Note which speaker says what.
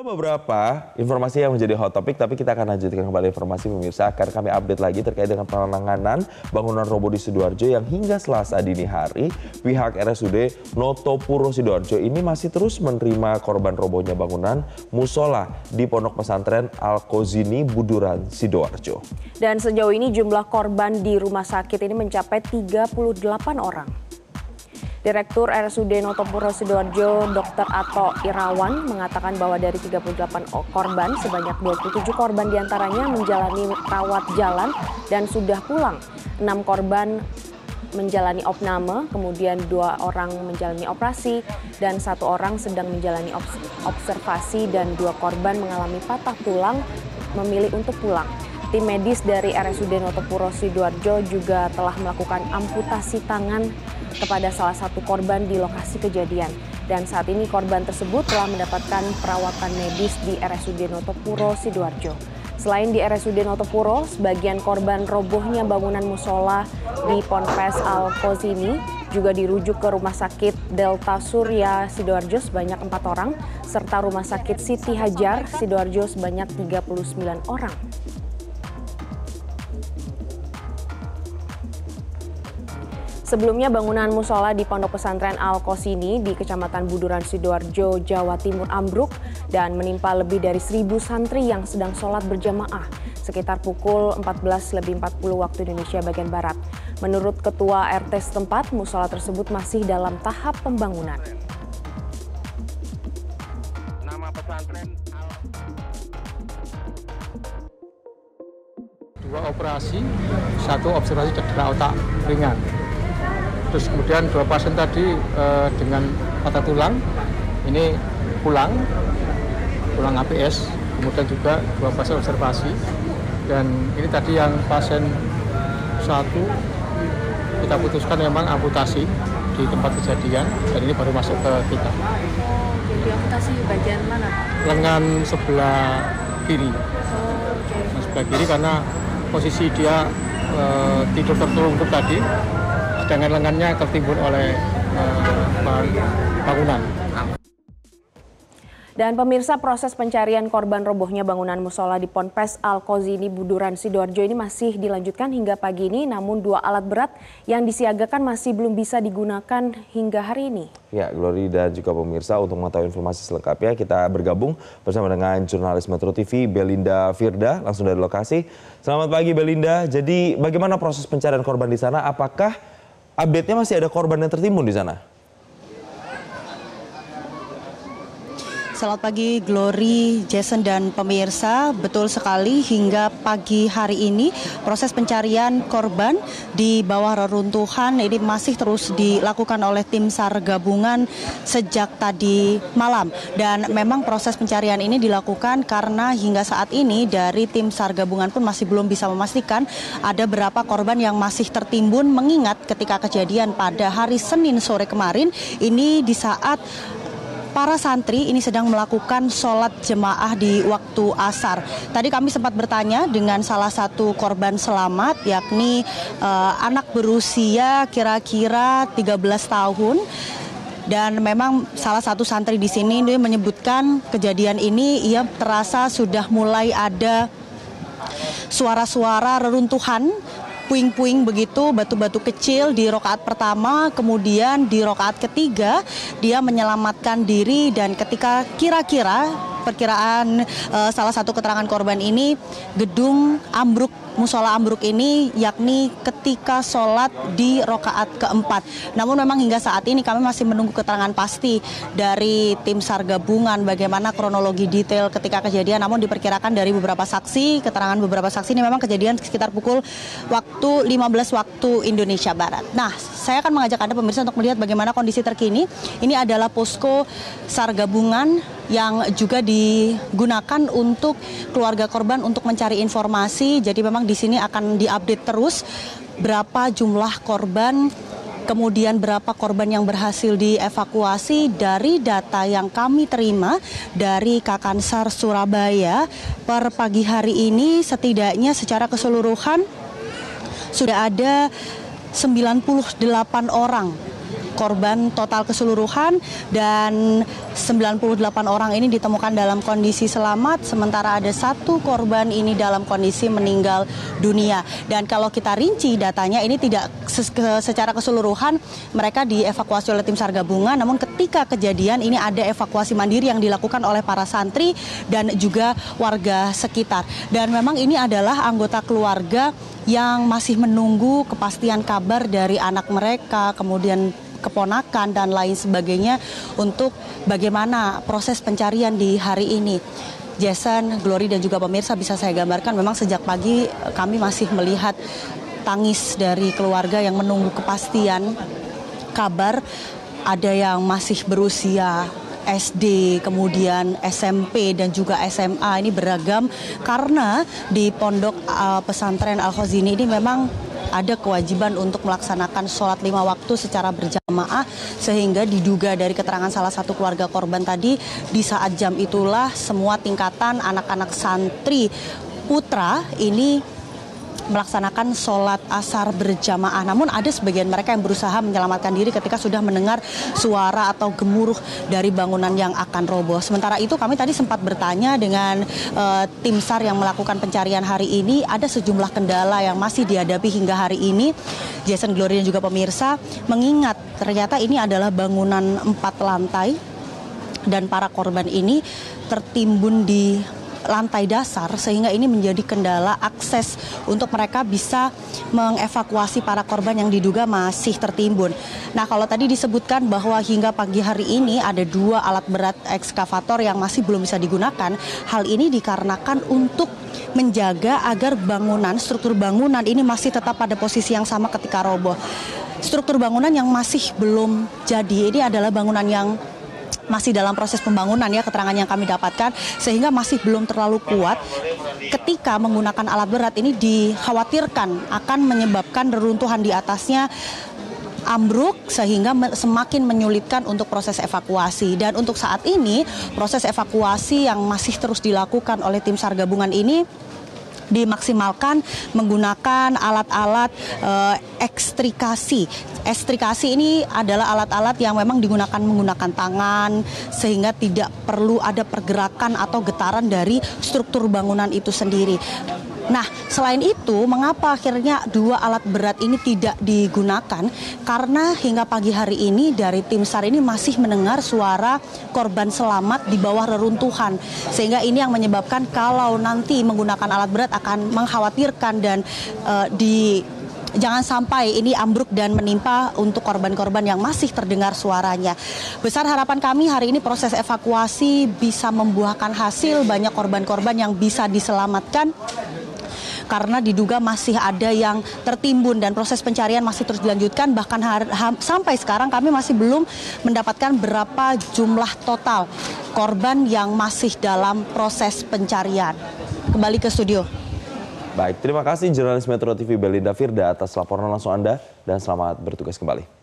Speaker 1: Ada beberapa informasi yang menjadi hot topic, tapi kita akan lanjutkan kembali informasi pemirsa. Akan kami update lagi terkait dengan penanganan bangunan roboh di Sidoarjo yang hingga Selasa dini hari, pihak RSUD Notopuro Sidoarjo ini masih terus menerima korban robohnya bangunan musola di Pondok Pesantren Al-Kozini Buduran Sidoarjo. Dan sejauh ini jumlah korban di rumah sakit ini mencapai 38 orang. Direktur RSUD Notopuro Sidoarjo Dr. Ato Irawan mengatakan bahwa dari 38 korban, sebanyak 27 korban diantaranya menjalani rawat jalan dan sudah pulang. 6 korban menjalani opname, kemudian 2 orang menjalani operasi, dan 1 orang sedang menjalani observasi, dan 2 korban mengalami patah tulang memilih untuk pulang. Tim medis dari RSUD Notopuro Sidoarjo juga telah melakukan amputasi tangan kepada salah satu korban di lokasi kejadian. Dan saat ini korban tersebut telah mendapatkan perawatan medis di RSUD Notopuro Sidoarjo. Selain di RSUD Notopuro, sebagian korban robohnya bangunan musola di Ponpes Al-Kozini juga dirujuk ke Rumah Sakit Delta Surya Sidoarjo sebanyak 4 orang, serta Rumah Sakit Siti Hajar Sidoarjo sebanyak 39 orang. Sebelumnya bangunan musola di Pondok Pesantren Al-Kozini di Kecamatan Buduran Sidoarjo, Jawa Timur ambruk dan menimpa lebih dari 1.000 santri yang sedang sholat berjamaah sekitar pukul 14.40 waktu Indonesia bagian Barat. Menurut Ketua RT setempat, musola tersebut masih dalam tahap pembangunan.
Speaker 2: Nama pesantren dua operasi, 1 observasi cedera otak ringan. Terus kemudian 2 pasien tadi dengan patah tulang, ini pulang APS, kemudian juga 2 pasien observasi, dan ini tadi yang pasien 1 kita putuskan memang amputasi di tempat kejadian, dan ini baru masuk ke kita.
Speaker 3: Oh, jadi amputasi bagian mana?
Speaker 2: Lengan sebelah kiri. Sebelah kiri karena posisi dia tidur tertungkup tadi, sedangkan lengannya tertimbun oleh bangunan.
Speaker 1: Dan pemirsa, proses pencarian korban robohnya bangunan musola di Ponpes Al-Kozini Buduran Sidoarjo ini masih dilanjutkan hingga pagi ini, namun 2 alat berat yang disiagakan masih belum bisa digunakan hingga hari ini. Ya, Glory dan juga pemirsa, untuk mengetahui informasi selengkapnya kita bergabung bersama dengan jurnalis Metro TV Belinda Firda langsung dari lokasi. Selamat pagi Belinda. Jadi bagaimana proses pencarian korban di sana? Apakah update-nya masih ada korban yang tertimbun di sana?
Speaker 4: Selamat pagi Glory, Jason dan pemirsa. Betul sekali, hingga pagi hari ini proses pencarian korban di bawah reruntuhan ini masih terus dilakukan oleh tim SAR gabungan sejak tadi malam. Dan memang proses pencarian ini dilakukan karena hingga saat ini dari tim SAR gabungan pun masih belum bisa memastikan ada berapa korban yang masih tertimbun, mengingat ketika kejadian pada hari Senin sore kemarin ini di saat para santri ini sedang melakukan sholat jemaah di waktu asar. Tadi kami sempat bertanya dengan salah satu korban selamat, yakni anak berusia kira-kira 13 tahun. Dan memang salah satu santri di sini dia menyebutkan kejadian ini ia terasa sudah mulai ada suara-suara reruntuhan, puing-puing begitu, batu-batu kecil di rokaat pertama, kemudian di rokaat ketiga dia menyelamatkan diri, dan ketika perkiraan salah satu keterangan korban ini, gedung ambruk, musola ambruk ini, yakni ketika sholat di rokaat keempat. Namun memang hingga saat ini kami masih menunggu keterangan pasti dari tim SAR gabungan bagaimana kronologi detail ketika kejadian. Namun diperkirakan dari beberapa saksi, keterangan beberapa saksi ini memang kejadian sekitar pukul waktu 15 waktu Indonesia Barat. Nah, saya akan mengajak Anda pemirsa untuk melihat bagaimana kondisi terkini. Ini adalah posko SAR gabungan yang juga digunakan untuk keluarga korban untuk mencari informasi. Jadi memang di sini akan diupdate terus berapa jumlah korban, kemudian berapa korban yang berhasil dievakuasi. Dari data yang kami terima dari Kakansar Surabaya per pagi hari ini, setidaknya secara keseluruhan sudah ada 98 orang korban total keseluruhan dan 98 orang ini ditemukan dalam kondisi selamat, sementara ada 1 korban ini dalam kondisi meninggal dunia. Dan kalau kita rinci datanya ini tidak secara keseluruhan mereka dievakuasi oleh tim SAR gabungan, namun ketika kejadian ini ada evakuasi mandiri yang dilakukan oleh para santri dan juga warga sekitar. Dan memang ini adalah anggota keluarga yang masih menunggu kepastian kabar dari anak mereka, kemudian keponakan dan lain sebagainya untuk bagaimana proses pencarian di hari ini. Jason, Glory dan juga pemirsa, bisa saya gambarkan memang sejak pagi kami masih melihat tangis dari keluarga yang menunggu kepastian kabar. Ada yang masih berusia SD, kemudian SMP dan juga SMA, ini beragam karena di pondok pesantren Al-Khazini ini memang ada kewajiban untuk melaksanakan sholat 5 waktu secara berjamaah, sehingga diduga dari keterangan salah satu keluarga korban tadi, di saat jam itulah semua tingkatan anak-anak santri putra ini melaksanakan sholat asar berjamaah. Namun ada sebagian mereka yang berusaha menyelamatkan diri ketika sudah mendengar suara atau gemuruh dari bangunan yang akan roboh. Sementara itu kami tadi sempat bertanya dengan tim SAR yang melakukan pencarian hari ini. Ada sejumlah kendala yang masih dihadapi hingga hari ini, Jason, Glory dan juga pemirsa, mengingat ternyata ini adalah bangunan 4 lantai dan para korban ini tertimbun di lantai dasar, sehingga ini menjadi kendala akses untuk mereka bisa mengevakuasi para korban yang diduga masih tertimbun. Nah, kalau tadi disebutkan bahwa hingga pagi hari ini ada 2 alat berat ekskavator yang masih belum bisa digunakan, hal ini dikarenakan untuk menjaga agar bangunan, struktur bangunan ini masih tetap pada posisi yang sama ketika roboh. Struktur bangunan yang masih belum jadi ini adalah bangunan yang masih dalam proses pembangunan, ya, keterangan yang kami dapatkan, sehingga masih belum terlalu kuat. Ketika menggunakan alat berat ini dikhawatirkan akan menyebabkan reruntuhan di atasnya ambruk, sehingga semakin menyulitkan untuk proses evakuasi. Dan untuk saat ini proses evakuasi yang masih terus dilakukan oleh tim SAR gabungan ini dimaksimalkan menggunakan alat-alat ekstrikasi. Ekstrikasi ini adalah alat-alat yang memang digunakan menggunakan tangan, sehingga tidak perlu ada pergerakan atau getaran dari struktur bangunan itu sendiri. Nah, selain itu, mengapa akhirnya 2 alat berat ini tidak digunakan? Karena hingga pagi hari ini dari tim SAR ini masih mendengar suara korban selamat di bawah reruntuhan. Sehingga ini yang menyebabkan kalau nanti menggunakan alat berat akan mengkhawatirkan dan jangan sampai ini ambruk dan menimpa untuk korban-korban yang masih terdengar suaranya. Besar harapan kami hari ini proses evakuasi bisa membuahkan hasil, banyak korban-korban yang bisa diselamatkan, karena diduga masih ada yang tertimbun dan proses pencarian masih terus dilanjutkan. Bahkan sampai sekarang kami masih belum mendapatkan berapa jumlah total korban yang masih dalam proses pencarian. Kembali ke studio.
Speaker 1: Baik, terima kasih jurnalis Metro TV Belinda Firda atas laporan langsung Anda dan selamat bertugas kembali.